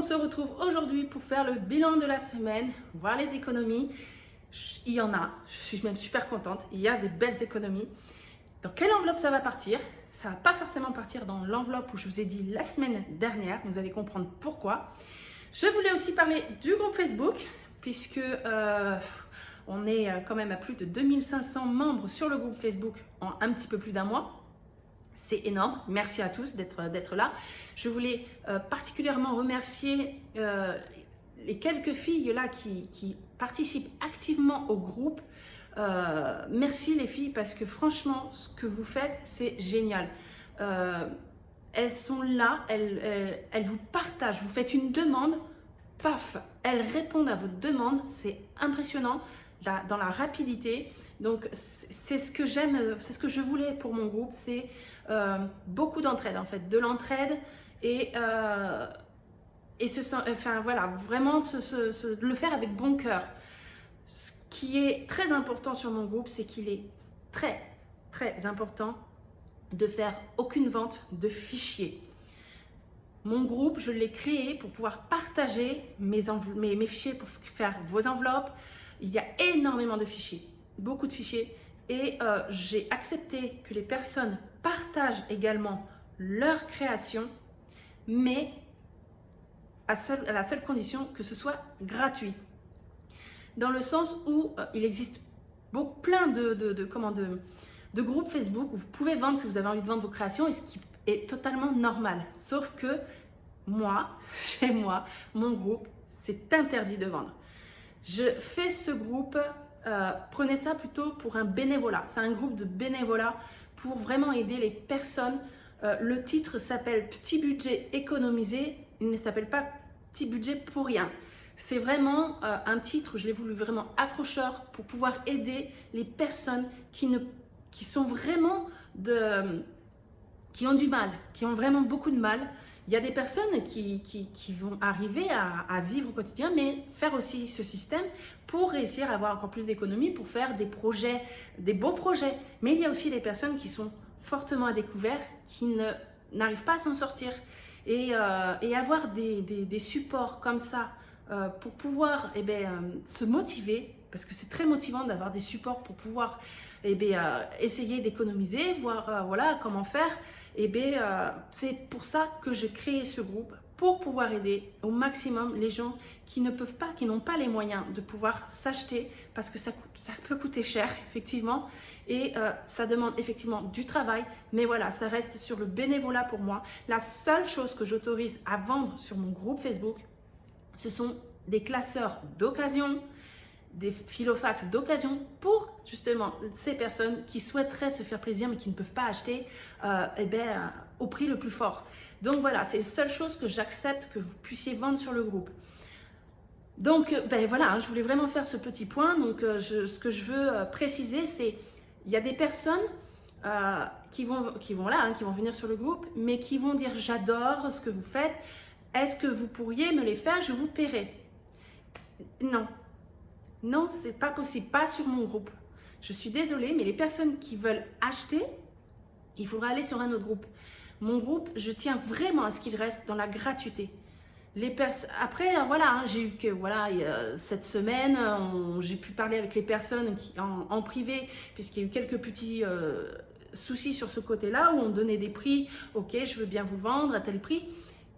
se retrouve aujourd'hui pour faire le bilan de la semaine, voir les économies. Il y en a, je suis même super contente, il y a des belles économies. Dans quelle enveloppe ça va partir? Ça ne va pas forcément partir dans l'enveloppe où je vous ai dit la semaine dernière, vous allez comprendre pourquoi. Je voulais aussi parler du groupe Facebook, puisque on est quand même à plus de 2500 membres sur le groupe Facebook en un petit peu plus d'un mois. C'est énorme, merci à tous d'être là. Je voulais particulièrement remercier les quelques filles là qui participent activement au groupe. Merci les filles parce que franchement, ce que vous faites, c'est génial. Elles sont là, elles vous partagent, vous faites une demande, paf, elles répondent à votre demande, c'est impressionnant dans la rapidité. Donc c'est ce que j'aime, c'est ce que je voulais pour mon groupe, c'est beaucoup d'entraide en fait, de l'entraide et enfin voilà, vraiment le faire avec bon cœur. Ce qui est très important sur mon groupe, c'est qu'il est très important de faire aucune vente de fichiers. Mon groupe, je l'ai créé pour pouvoir partager mes fichiers, pour faire vos enveloppes. Il y a énormément de fichiers, beaucoup de fichiers. Et j'ai accepté que les personnes partagent également leur création, mais à la seule condition que ce soit gratuit. Dans le sens où il existe plein de groupes Facebook où vous pouvez vendre si vous avez envie de vendre vos créations, et ce qui est totalement normal. Sauf que moi, chez moi, mon groupe, c'est interdit de vendre. Je fais ce groupe, prenez ça plutôt pour un bénévolat. C'est un groupe de bénévolat pour vraiment aider les personnes. Le titre s'appelle Petit budget économisé. Il ne s'appelle pas Petit budget pour rien. C'est vraiment un titre, je l'ai voulu vraiment accrocheur pour pouvoir aider les personnes qui sont vraiment qui ont du mal, qui ont vraiment beaucoup de mal. Il y a des personnes qui vont arriver à vivre au quotidien, mais faire aussi ce système pour réussir à avoir encore plus d'économies, pour faire des projets, des beaux projets. Mais il y a aussi des personnes qui sont fortement à découvert, qui n'arrivent pas à s'en sortir. Et avoir des supports comme ça pour pouvoir se motiver, parce que c'est très motivant d'avoir des supports pour pouvoir essayer d'économiser, voir voilà, comment faire. C'est pour ça que j'ai créé ce groupe, pour pouvoir aider au maximum les gens qui ne peuvent pas, qui n'ont pas les moyens de pouvoir s'acheter, parce que ça peut coûter cher, effectivement, et ça demande effectivement du travail, mais voilà, ça reste sur le bénévolat pour moi. La seule chose que j'autorise à vendre sur mon groupe Facebook, ce sont des classeurs d'occasion, des filofax d'occasion pour justement ces personnes qui souhaiteraient se faire plaisir mais qui ne peuvent pas acheter au prix le plus fort. Donc voilà, c'est la seule chose que j'accepte que vous puissiez vendre sur le groupe. Donc voilà, je voulais vraiment faire ce petit point. Donc ce que je veux préciser, c'est il y a des personnes qui vont venir sur le groupe, mais qui vont dire j'adore ce que vous faites. Est-ce que vous pourriez me les faire? Je vous paierai. Non, c'est pas possible, pas sur mon groupe. Je suis désolée, mais les personnes qui veulent acheter, il faudra aller sur un autre groupe. Mon groupe, je tiens vraiment à ce qu'il reste dans la gratuité. Après, voilà, j'ai eu que cette semaine, j'ai pu parler avec les personnes en privé, puisqu'il y a eu quelques petits soucis sur ce côté-là où on donnait des prix. Ok, je veux bien vous vendre à tel prix.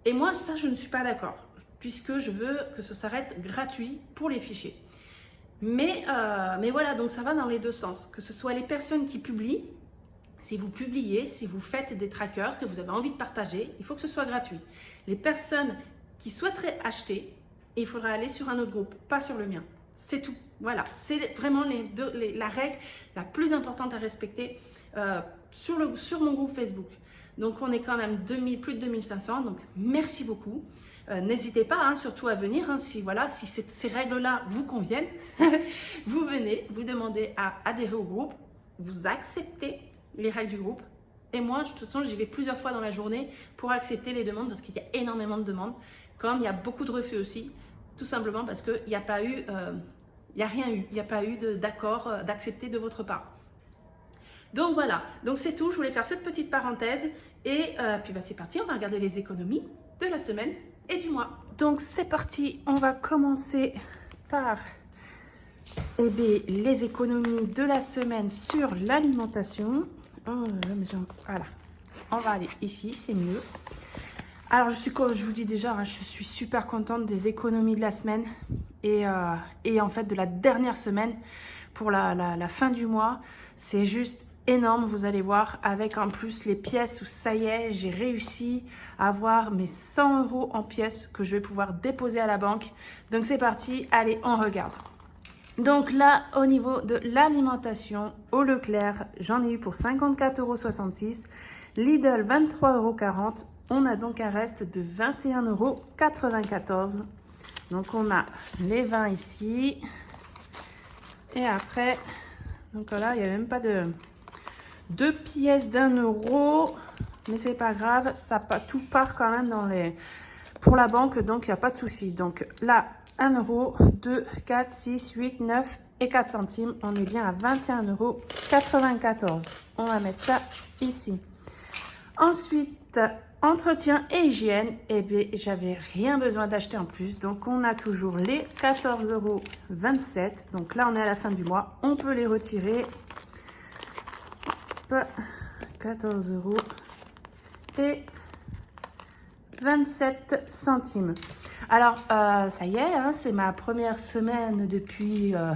Et moi, ça, je ne suis pas d'accord, puisque je veux que ça reste gratuit pour les fichiers. Mais voilà, donc ça va dans les deux sens. Que ce soit les personnes qui publient, si vous publiez, si vous faites des trackers que vous avez envie de partager, il faut que ce soit gratuit. Les personnes qui souhaiteraient acheter, il faudra aller sur un autre groupe, pas sur le mien. C'est tout. Voilà, c'est vraiment la règle la plus importante à respecter sur mon groupe Facebook. Donc on est quand même plus de 2500, donc merci beaucoup. N'hésitez pas surtout à venir, si ces règles-là vous conviennent. Vous venez, vous demandez à adhérer au groupe, vous acceptez les règles du groupe. Et moi, de toute façon, j'y vais plusieurs fois dans la journée pour accepter les demandes, parce qu'il y a énormément de demandes, comme il y a beaucoup de refus aussi, tout simplement parce qu'il n'y a pas eu, il n'y a pas eu d'accord d'accepter de votre part. Donc voilà, donc c'est tout, je voulais faire cette petite parenthèse et puis c'est parti, on va regarder les économies de la semaine et du mois. donc c'est parti. On va commencer par les économies de la semaine sur l'alimentation. Oh, voilà, on va aller ici, c'est mieux. Alors, comme je vous dis déjà, hein, je suis super contente des économies de la semaine et en fait de la dernière semaine pour la fin du mois. C'est juste énorme, vous allez voir, avec en plus les pièces où ça y est, j'ai réussi à avoir mes 100 € en pièces que je vais pouvoir déposer à la banque. Donc c'est parti, allez, on regarde. Donc là, au niveau de l'alimentation, au Leclerc, j'en ai eu pour 54,66 €. Lidl, 23,40 €. On a donc un reste de 21,94 €. Donc on a les vins ici. Et après, donc là, il n'y a même pas de 2 pièces d'1 €. Mais c'est pas grave, tout part quand même pour la banque, donc il n'y a pas de souci. Donc là, 1 €, 2, 4, 6, 8, 9 et 4 centimes. On est bien à 21,94 €. On va mettre ça ici. Ensuite, entretien et hygiène. Eh bien, j'avais rien besoin d'acheter en plus. Donc, on a toujours les 14,27 €. Donc là, on est à la fin du mois. On peut les retirer. Hop, 14 € et 27 centimes. Alors, ça y est, hein, c'est ma première semaine depuis un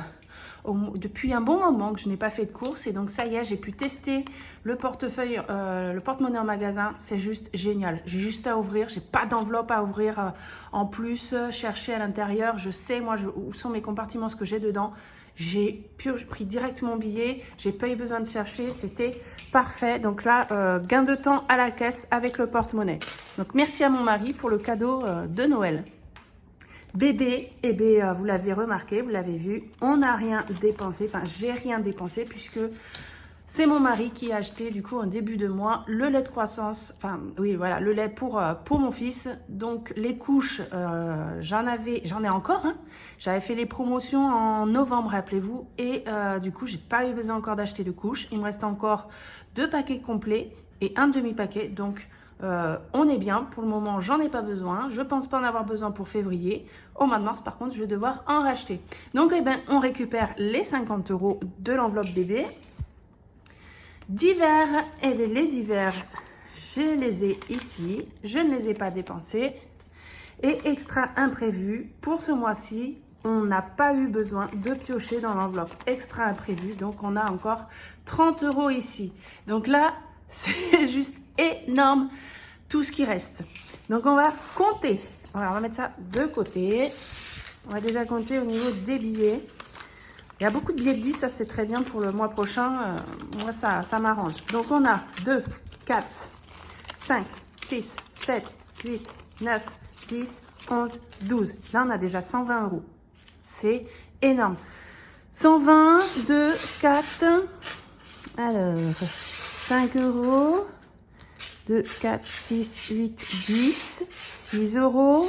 bon moment que je n'ai pas fait de courses. Et donc, ça y est, j'ai pu tester le portefeuille, le porte-monnaie en magasin. C'est juste génial. J'ai juste à ouvrir. J'ai pas d'enveloppe à ouvrir en plus. Chercher à l'intérieur. Je sais, moi, où sont mes compartiments, ce que j'ai dedans. J'ai pris direct mon billet. J'ai pas eu besoin de chercher. C'était parfait. Donc là, gain de temps à la caisse avec le porte-monnaie. Donc, merci à mon mari pour le cadeau de Noël. Bébé, eh bien, vous l'avez remarqué, vous l'avez vu, on n'a rien dépensé, enfin j'ai rien dépensé puisque c'est mon mari qui a acheté du coup en début de mois le lait de croissance, enfin oui voilà, le lait pour mon fils. Donc les couches, j'en ai encore, hein. J'avais fait les promotions en novembre, rappelez-vous, et du coup j'ai pas eu besoin encore d'acheter de couches. Il me reste encore 2 paquets complets et un demi-paquet, donc on est bien. Pour le moment, j'en ai pas besoin. Je pense pas en avoir besoin pour février. Au mois de mars, par contre, je vais devoir en racheter. Donc, eh ben, on récupère les 50 € de l'enveloppe bébé. Divers, eh bien, les divers, je les ai ici. Je ne les ai pas dépensés. Et extra imprévu, pour ce mois-ci, on n'a pas eu besoin de piocher dans l'enveloppe extra imprévu. Donc, on a encore 30 € ici. Donc là, c'est juste énorme tout ce qui reste. Donc on va compter. Voilà, on va mettre ça de côté. On va déjà compter au niveau des billets. Il y a beaucoup de billets de 10, ça c'est très bien pour le mois prochain. Moi ça m'arrange. Donc on a 2, 4, 5, 6, 7, 8, 9, 10, 11, 12. Là on a déjà 120 €. C'est énorme. 120, 2, 4. Alors, 5 €. 2, 4, 6, 8, 10, 6 €,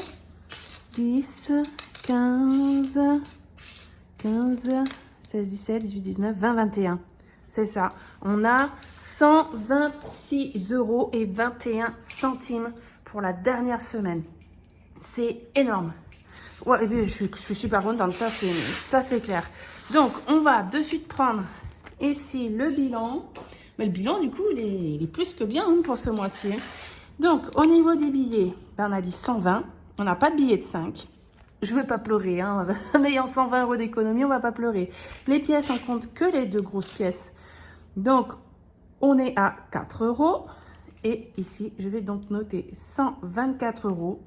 10, 15, 16, 17, 18, 19, 20, 21. C'est ça. On a 126,21 € pour la dernière semaine. C'est énorme. Ouais, et puis je suis super contente, ça c'est clair. Donc, on va de suite prendre ici le bilan. Mais le bilan, du coup, il est plus que bien hein, pour ce mois-ci. Donc, au niveau des billets, ben, on a dit 120. On n'a pas de billets de 5. Je ne vais pas pleurer. Hein. En ayant 120 € d'économie, on ne va pas pleurer. Les pièces, on compte que les 2 grosses pièces. Donc, on est à 4 €. Et ici, je vais donc noter 124 €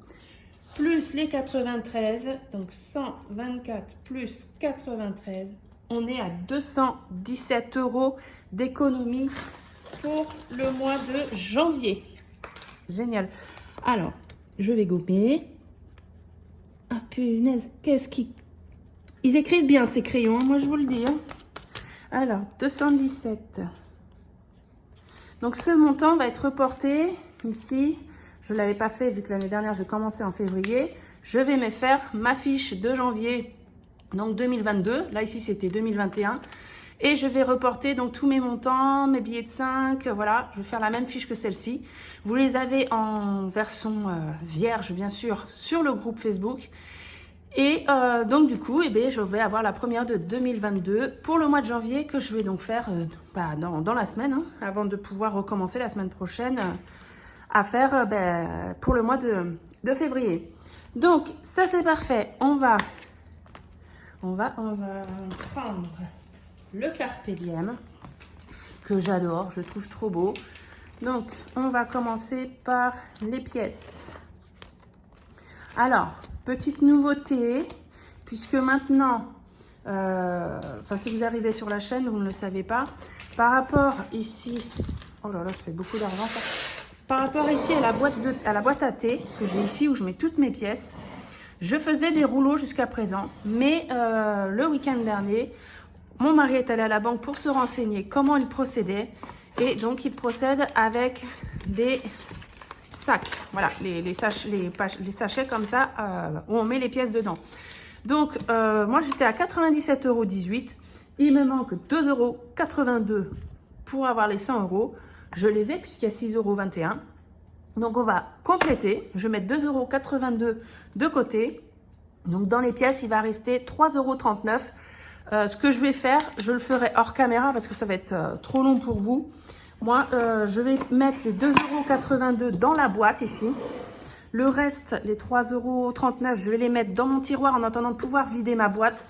plus les 93. Donc, 124 plus 93. On est à 217 € d'économie pour le mois de janvier. Génial. Alors, je vais gommer. Ah punaise, qu'est-ce qui... Ils écrivent bien ces crayons, moi je vous le dis. Hein. Alors, 217. Donc ce montant va être reporté ici. Je ne l'avais pas fait vu que l'année dernière, je commençais en février. Je vais me faire ma fiche de janvier, donc 2022. Là, ici, c'était 2021. Et je vais reporter donc tous mes montants, mes billets de 5, voilà. Je vais faire la même fiche que celle-ci. Vous les avez en version vierge, bien sûr, sur le groupe Facebook. Et donc du coup, eh bien, je vais avoir la première de 2022 pour le mois de janvier que je vais donc faire dans la semaine, hein, avant de pouvoir recommencer la semaine prochaine à faire pour le mois de février. Donc ça c'est parfait. On va prendre le Carpe Diem que j'adore, je trouve trop beau. Donc on va commencer par les pièces. Alors, petite nouveauté, puisque maintenant, si vous arrivez sur la chaîne, vous ne le savez pas, par rapport ici, oh là là, ça fait beaucoup d'argent ça. Par rapport ici à la boîte à thé que j'ai ici où je mets toutes mes pièces, je faisais des rouleaux jusqu'à présent, mais le week-end dernier, mon mari est allé à la banque pour se renseigner comment il procédait, et donc il procède avec des sacs, voilà, les sachets comme ça où on met les pièces dedans. Donc moi j'étais à 97,18 €, il me manque 2,82 € pour avoir les 100 €. Je les ai puisqu'il y a 6,21 €. Donc on va compléter, je vais mettre 2,82 € de côté. Donc dans les pièces, il va rester 3,39 €. Ce que je vais faire, je le ferai hors caméra parce que ça va être trop long pour vous. Moi, je vais mettre les 2,82 € dans la boîte ici. Le reste, les 3,39 €, je vais les mettre dans mon tiroir en attendant de pouvoir vider ma boîte.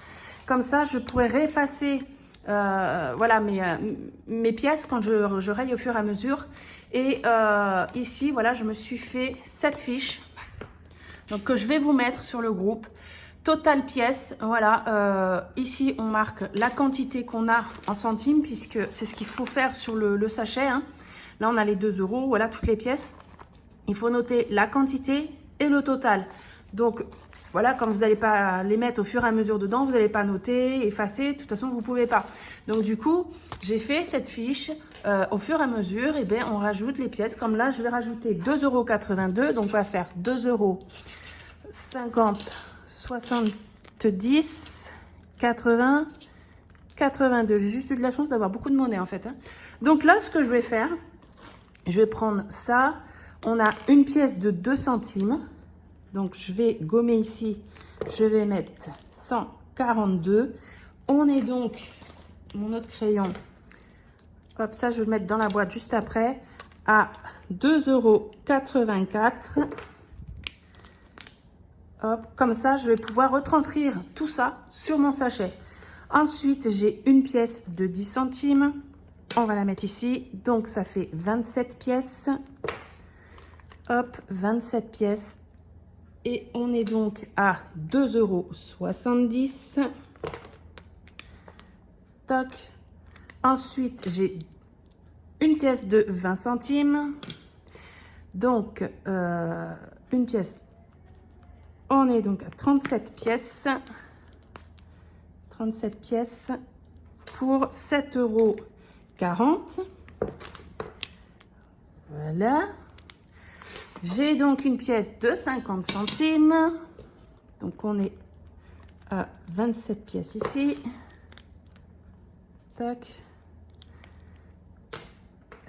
Comme ça, je pourrai réeffacer voilà, mes pièces quand je raye au fur et à mesure. Et ici, voilà, je me suis fait 7 fiches donc, que je vais vous mettre sur le groupe. Total pièces, voilà, ici on marque la quantité qu'on a en centimes puisque c'est ce qu'il faut faire sur le sachet, hein. Là on a les 2 €, voilà toutes les pièces. Il faut noter la quantité et le total. Donc voilà, comme vous n'allez pas les mettre au fur et à mesure dedans, vous n'allez pas noter, effacer, de toute façon vous ne pouvez pas. Donc du coup, j'ai fait cette fiche, au fur et à mesure, et bien on rajoute les pièces. Comme là, je vais rajouter 2,82 €, donc on va faire 2,50 €. 70, 80, 82. J'ai juste eu de la chance d'avoir beaucoup de monnaie en fait, hein. Donc là, ce que je vais faire, je vais prendre ça. On a une pièce de 2 centimes. Donc je vais gommer ici. Je vais mettre 142. On est donc, mon autre crayon, hop, ça je vais le mettre dans la boîte juste après, à 2,84 €. Hop, comme ça, je vais pouvoir retranscrire tout ça sur mon sachet. Ensuite, j'ai une pièce de 10 centimes. On va la mettre ici. Donc, ça fait 27 pièces. Hop, 27 pièces. Et on est donc à 2,70 €. Toc. Ensuite, j'ai une pièce de 20 centimes. Donc, une pièce. On est donc à 37 pièces. 37 pièces pour 7,40 €. Voilà. J'ai donc une pièce de 50 centimes. Donc on est à 27 pièces ici. Tac.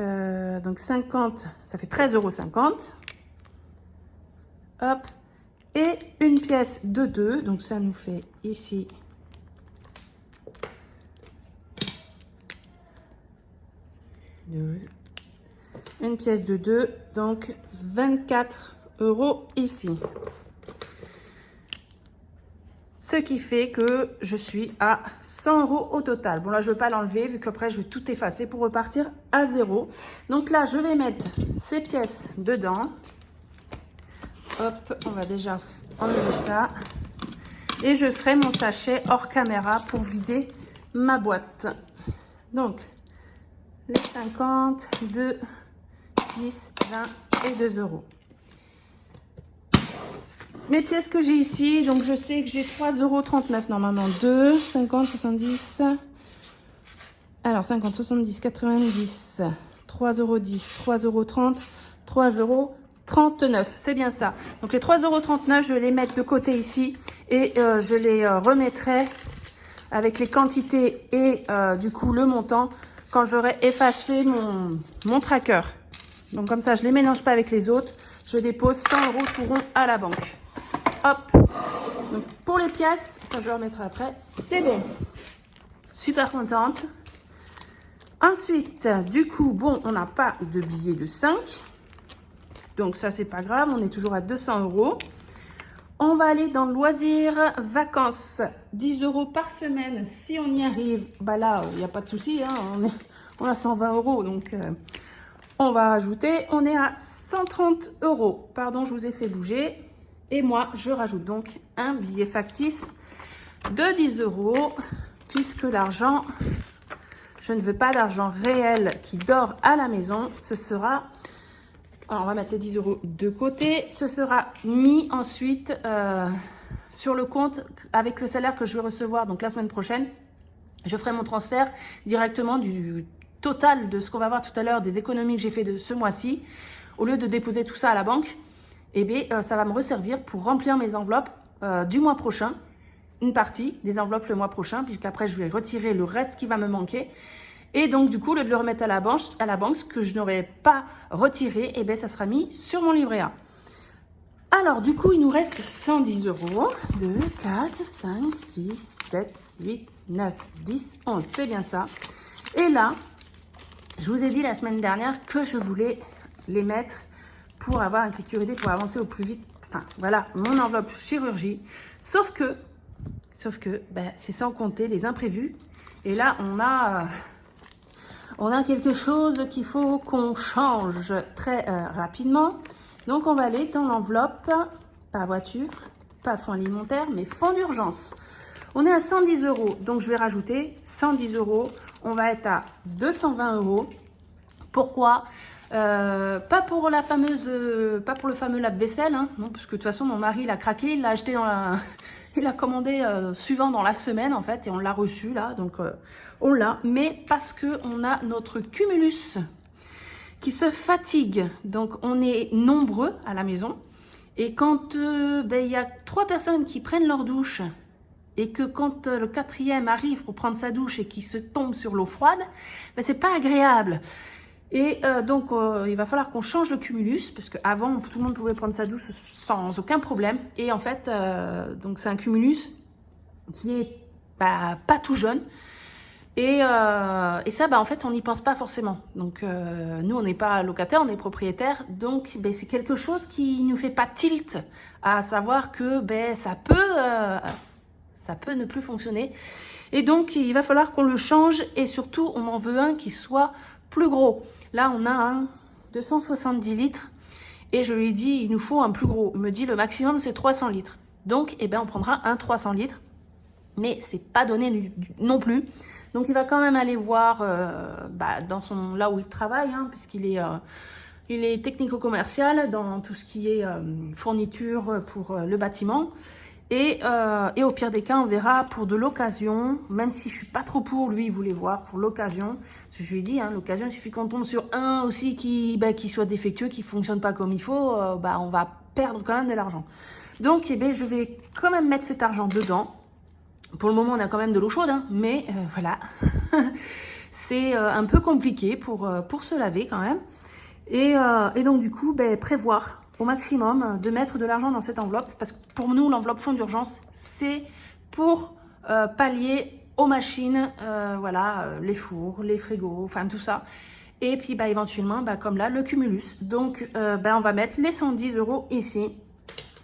Donc 50, ça fait 13,50 €. Hop. Et une pièce de 2, donc ça nous fait ici une pièce de 2, donc 24 € ici. Ce qui fait que je suis à 100 € au total. Bon là je ne vais pas l'enlever vu qu'après je vais tout effacer pour repartir à 0. Donc là je vais mettre ces pièces dedans. Hop, on va déjà enlever ça. Et je ferai mon sachet hors caméra pour vider ma boîte. Donc, les 50, 2, 10, 20 et 2 €. Mes pièces que j'ai ici, donc je sais que j'ai 3,39 € normalement. 2, 50, 70. Alors, 50, 70, 90, 3,10 €, 3,30 €, 3,39 €, c'est bien ça. Donc les 3,39 €, je vais les mettre de côté ici et je les remettrai avec les quantités et du coup le montant quand j'aurai effacé mon tracker. Donc comme ça, je ne les mélange pas avec les autres. Je dépose 100 € tout rond à la banque. Hop. Donc pour les pièces, ça je le remettrai après, c'est bon. Super contente. Ensuite, du coup, bon, on n'a pas de billets de 5. Donc ça, c'est pas grave, on est toujours à 200 €. On va aller dans loisirs, vacances, 10 € par semaine. Si on y arrive, bah là, il n'y a pas de souci, hein, on a 120 €, donc on va rajouter. On est à 130 €. Pardon, je vous ai fait bouger. Et moi, je rajoute donc un billet factice de 10 €, puisque l'argent, je ne veux pas d'argent réel qui dort à la maison. Ce sera... Alors, on va mettre les 10 € de côté. Ce sera mis ensuite sur le compte avec le salaire que je vais recevoir. Donc, la semaine prochaine, je ferai mon transfert directement du total de ce qu'on va voir tout à l'heure, des économies que j'ai fait de ce mois-ci. Au lieu de déposer tout ça à la banque, eh bien, ça va me resservir pour remplir mes enveloppes du mois prochain. Une partie des enveloppes le mois prochain, puisqu'après, je vais retirer le reste qui va me manquer. Et donc, du coup, au lieu de le remettre à la banque, ce que je n'aurais pas retiré, eh bien, ça sera mis sur mon livret A. Alors, du coup, il nous reste 110 €. 2, 4, 5, 6, 7, 8, 9, 10, 11. C'est bien ça. Et là, je vous ai dit la semaine dernière que je voulais les mettre pour avoir une sécurité, pour avancer au plus vite. Enfin, voilà, mon enveloppe chirurgie. Sauf que ben, c'est sans compter les imprévus. Et là, on a quelque chose qu'il faut qu'on change très rapidement. Donc, on va aller dans l'enveloppe, pas voiture, pas fonds alimentaire, mais fonds d'urgence. On est à 110 €, donc je vais rajouter 110 €. On va être à 220 €. Pourquoi pas pour le fameux lave-vaisselle, hein, non, parce que de toute façon, mon mari, il a craqué, il l'a acheté il a commandé suivant dans la semaine, en fait, et on l'a reçu, là, donc on l'a, mais parce qu'on a notre cumulus qui se fatigue, donc on est nombreux à la maison, et quand il y a 3 personnes qui prennent leur douche, et que quand le 4e arrive pour prendre sa douche et qu'il se tombe sur l'eau froide, ben, c'est pas agréable. Et donc, il va falloir qu'on change le cumulus, parce qu'avant, tout le monde pouvait prendre sa douche sans aucun problème. Et en fait, donc c'est un cumulus qui est pas tout jeune. Et ça, en fait, on n'y pense pas forcément. Donc, nous, on n'est pas locataire, on est propriétaire. Donc, c'est quelque chose qui ne nous fait pas tilt, à savoir que ça peut ne plus fonctionner. Et donc, il va falloir qu'on le change. Et surtout, on en veut un qui soit plus gros. Là, on a un 270 litres et je lui ai dit, il nous faut un plus gros. Il me dit, le maximum, c'est 300 litres. Donc, on prendra un 300 litres, mais c'est pas donné non plus. Donc, il va quand même aller voir dans là où il travaille, hein, puisqu'il est, il est technico-commercial dans tout ce qui est fourniture pour le bâtiment. Et au pire des cas, on verra pour de l'occasion, même si je suis pas trop pour, lui, il voulait voir pour l'occasion. Parce que je lui ai dit, hein, l'occasion, il suffit qu'on tombe sur un aussi qui soit défectueux, qui fonctionne pas comme il faut, on va perdre quand même de l'argent. Donc, je vais quand même mettre cet argent dedans. Pour le moment, on a quand même de l'eau chaude, hein, mais voilà. C'est un peu compliqué pour se laver quand même. Et donc, du coup, prévoir au maximum de mettre de l'argent dans cette enveloppe, parce que pour nous, l'enveloppe fonds d'urgence, c'est pour pallier aux machines, les fours, les frigos, enfin tout ça. Et puis éventuellement, comme là, le cumulus. Donc, on va mettre les 110 € ici.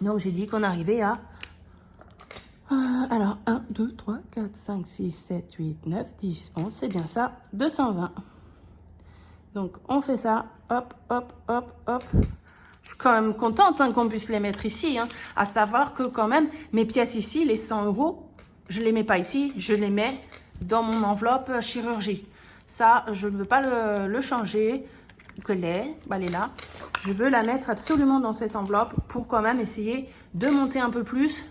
Donc, j'ai dit qu'on arrivait à... alors, 1, 2, 3, 4, 5, 6, 7, 8, 9, 10, 11, c'est bien ça, 220. Donc, on fait ça, hop, hop, hop, hop. Je suis quand même contente qu'on puisse les mettre ici, hein, à savoir que quand même, mes pièces ici, les 100 €, je ne les mets pas ici, je les mets dans mon enveloppe chirurgie. Ça, je ne veux pas le changer, elle est là. Je veux la mettre absolument dans cette enveloppe pour quand même essayer de monter un peu plus.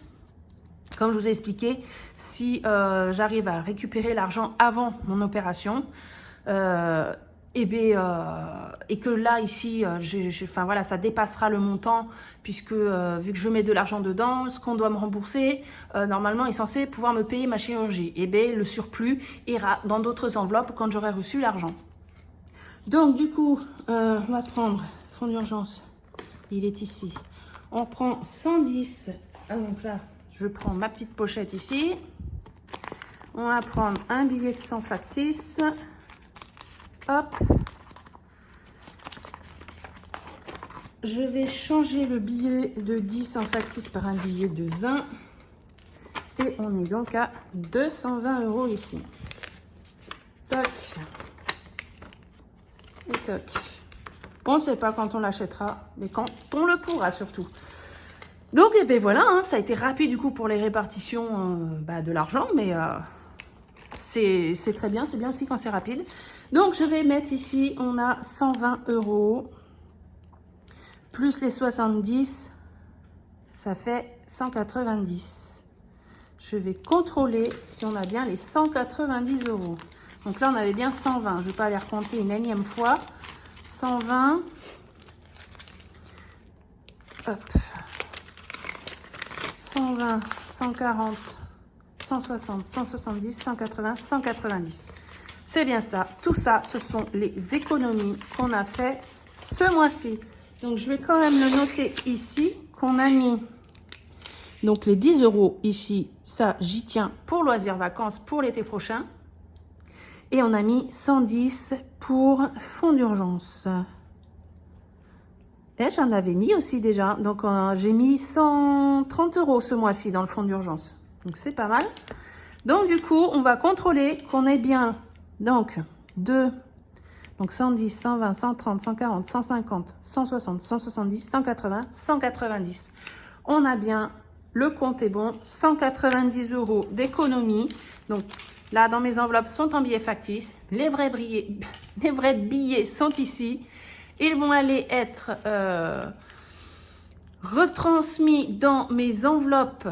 Comme je vous ai expliqué, si j'arrive à récupérer l'argent avant mon opération, et que là, ici, enfin, voilà, ça dépassera le montant, puisque vu que je mets de l'argent dedans, ce qu'on doit me rembourser, normalement, est censé pouvoir me payer ma chirurgie. Et bien, le surplus ira dans d'autres enveloppes quand j'aurai reçu l'argent. Donc, du coup, on va prendre fonds d'urgence. Il est ici. On prend 110. Ah, donc là, je prends ma petite pochette ici. On va prendre un billet de 100 factice. Hop. Je vais changer le billet de 10 en factice par un billet de 20. Et on est donc à 220 € ici. Toc. Et toc. On ne sait pas quand on l'achètera, mais quand on le pourra surtout. Donc, et ben voilà, hein, ça a été rapide du coup pour les répartitions de l'argent, mais c'est très bien, c'est bien aussi quand c'est rapide. Donc, je vais mettre ici, on a 120 € plus les 70, ça fait 190. Je vais contrôler si on a bien les 190 €. Donc là, on avait bien 120. Je ne vais pas les recompter une énième fois. 120. Hop. 120, 140, 160, 170, 180, 190. C'est bien ça. Tout ça, ce sont les économies qu'on a fait ce mois-ci. Donc, je vais quand même le noter ici qu'on a mis donc les 10 € ici. Ça, j'y tiens pour loisirs vacances pour l'été prochain. Et on a mis 110 pour fonds d'urgence. Et j'en avais mis aussi déjà. Donc, j'ai mis 130 € ce mois-ci dans le fonds d'urgence. Donc, c'est pas mal. Donc, du coup, on va contrôler qu'on ait bien donc 110, 120, 130, 140, 150, 160, 170, 180, 190. On a bien, le compte est bon, 190 € d'économie. Donc, là, dans mes enveloppes sont en billets factices. Les vrais billets sont ici. Ils vont aller être retransmis dans mes enveloppes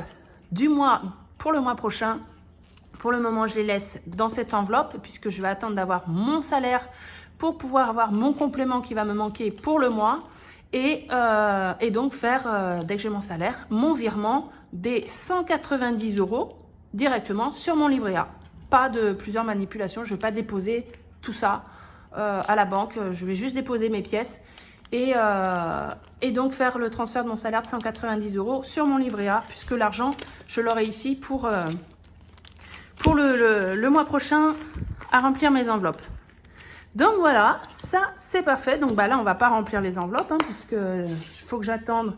du mois pour le mois prochain. Pour le moment, je les laisse dans cette enveloppe puisque je vais attendre d'avoir mon salaire pour pouvoir avoir mon complément qui va me manquer pour le mois. Et donc faire, dès que j'ai mon salaire, mon virement des 190 € directement sur mon livret A. Pas de plusieurs manipulations, je ne vais pas déposer tout ça à la banque. Je vais juste déposer mes pièces et donc faire le transfert de mon salaire de 190 € sur mon livret A, puisque l'argent, je l'aurai ici pour le mois prochain à remplir mes enveloppes. Donc voilà, ça c'est parfait. Donc là, on va pas remplir les enveloppes, hein, puisque il faut que j'attende.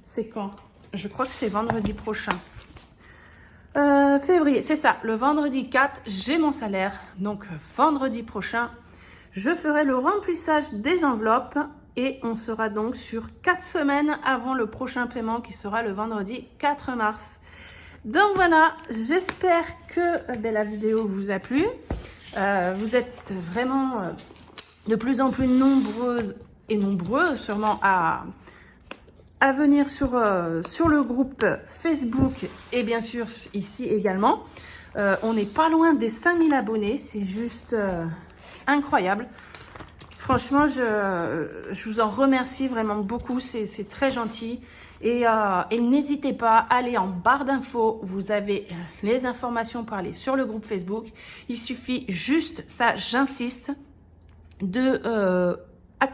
C'est quand? Je crois que c'est vendredi prochain. Février, c'est ça. Le vendredi 4, j'ai mon salaire. Donc vendredi prochain, je ferai le remplissage des enveloppes et on sera donc sur 4 semaines avant le prochain paiement qui sera le vendredi 4 mars. Donc voilà, j'espère que la vidéo vous a plu. Vous êtes vraiment de plus en plus nombreuses et nombreux sûrement à venir sur le groupe Facebook et bien sûr ici également. On n'est pas loin des 5000 abonnés, c'est juste incroyable. Franchement, je vous en remercie vraiment beaucoup, c'est très gentil. Et n'hésitez pas à aller en barre d'infos, vous avez les informations pour aller sur le groupe Facebook. Il suffit juste, ça j'insiste,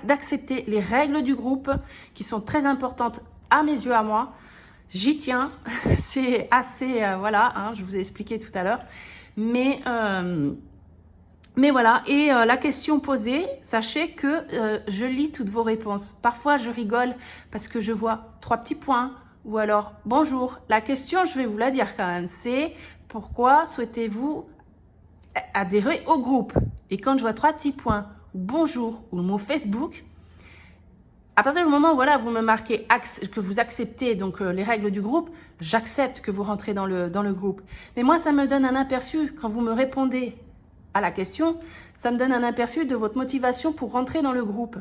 d'accepter les règles du groupe qui sont très importantes à mes yeux, à moi. J'y tiens, c'est assez, voilà, hein, je vous ai expliqué tout à l'heure. Mais voilà, et la question posée, sachez que je lis toutes vos réponses. Parfois, je rigole parce que je vois 3 petits points ou alors « Bonjour ». La question, je vais vous la dire quand même, c'est « Pourquoi souhaitez-vous adhérer au groupe ?» Et quand je vois 3 petits points, « Bonjour » ou le mot « Facebook », à partir du moment où voilà, vous me marquez que vous acceptez donc les règles du groupe, j'accepte que vous rentrez dans le groupe. Mais moi, ça me donne un aperçu quand vous me répondez à la question, ça me donne un aperçu de votre motivation pour rentrer dans le groupe.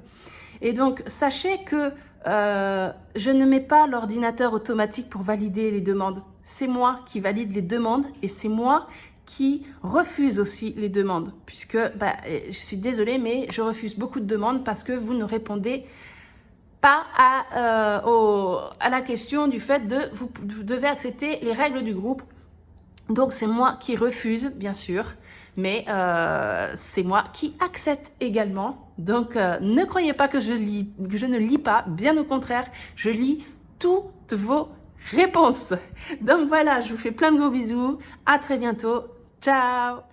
Et donc, sachez que je ne mets pas l'ordinateur automatique pour valider les demandes. C'est moi qui valide les demandes et c'est moi qui refuse aussi les demandes, puisque je suis désolée, mais je refuse beaucoup de demandes parce que vous ne répondez pas à la question du fait de vous devez accepter les règles du groupe. Donc c'est moi qui refuse, bien sûr, mais c'est moi qui accepte également. Donc ne croyez pas que je ne lis pas, bien au contraire, je lis toutes vos réponses. Donc voilà, je vous fais plein de gros bisous, à très bientôt, ciao!